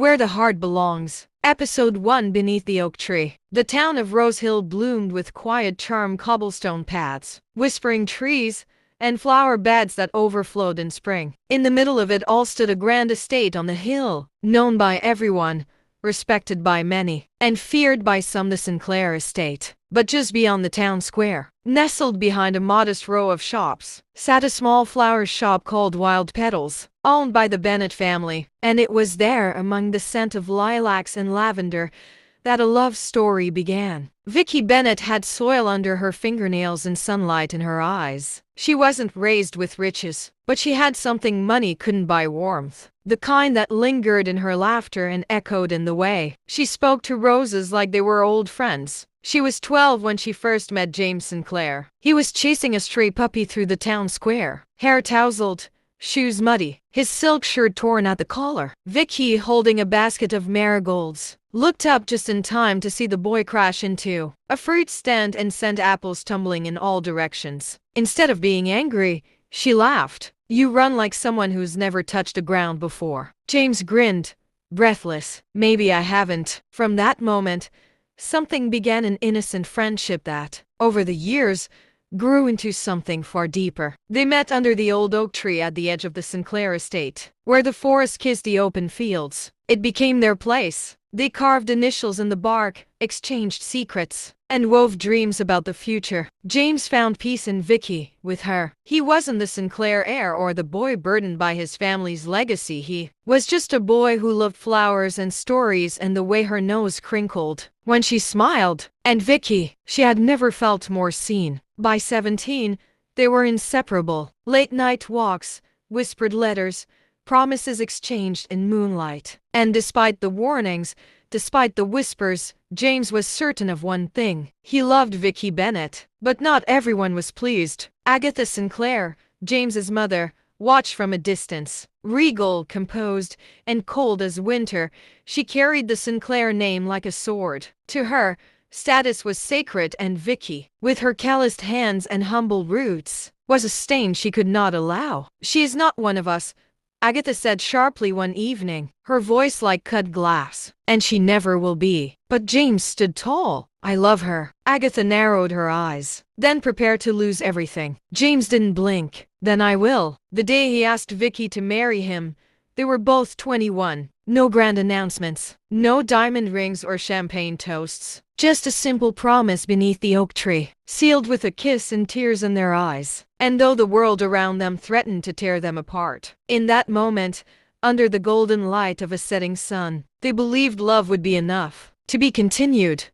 Where the Heart Belongs. Episode 1. Beneath the Oak Tree. The town of Rose Hill bloomed with quiet charm, cobblestone paths, whispering trees, and flower beds that overflowed in spring. In the middle of it all stood a grand estate on the hill, known by everyone, respected by many, and feared by some, the Sinclair estate. But just beyond the town square, nestled behind a modest row of shops, sat a small flower shop called Wild Petals, owned by the Bennett family, and it was there, among the scent of lilacs and lavender, that a love story began. Vicky Bennett had soil under her fingernails and sunlight in her eyes. She wasn't raised with riches, but she had something money couldn't buy: warmth. The kind that lingered in her laughter and echoed in the way she spoke to roses like they were old friends. She was 12 when she first met James Sinclair. He was chasing a stray puppy through the town square, hair tousled, shoes muddy, his silk shirt torn at the collar. Vicky, holding a basket of marigolds, looked up just in time to see the boy crash into a fruit stand and send apples tumbling in all directions. Instead of being angry, she laughed. "You run like someone who's never touched the ground before." James grinned, breathless. "Maybe I haven't." From that moment, something began, an innocent friendship that, over the years, grew into something far deeper. They met under the old oak tree at the edge of the Sinclair estate, where the forest kissed the open fields. It became their place. They carved initials in the bark, exchanged secrets, and wove dreams about the future. James found peace in Vicky. With her, he wasn't the Sinclair heir or the boy burdened by his family's legacy. He was just a boy who loved flowers and stories and the way her nose crinkled when she smiled. And Vicky, she had never felt more seen. By 17, they were inseparable. Late night walks, whispered letters, promises exchanged in moonlight. And despite the warnings, despite the whispers, James was certain of one thing: he loved Vicky Bennett. But not everyone was pleased. Agatha Sinclair, James's mother, watched from a distance. Regal, composed, and cold as winter, she carried the Sinclair name like a sword. To her, status was sacred, and Vicky, with her calloused hands and humble roots, was a stain she could not allow. "She is not one of us," Agatha said sharply one evening, her voice like cut glass. "And she never will be." But James stood tall. "I love her." Agatha narrowed her eyes, then prepared to lose everything. James didn't blink. "Then I will." The day he asked Vicky to marry him, they were both 21. No grand announcements, no diamond rings or champagne toasts. Just a simple promise beneath the oak tree, sealed with a kiss and tears in their eyes. And though the world around them threatened to tear them apart, in that moment, under the golden light of a setting sun, they believed love would be enough. To be continued.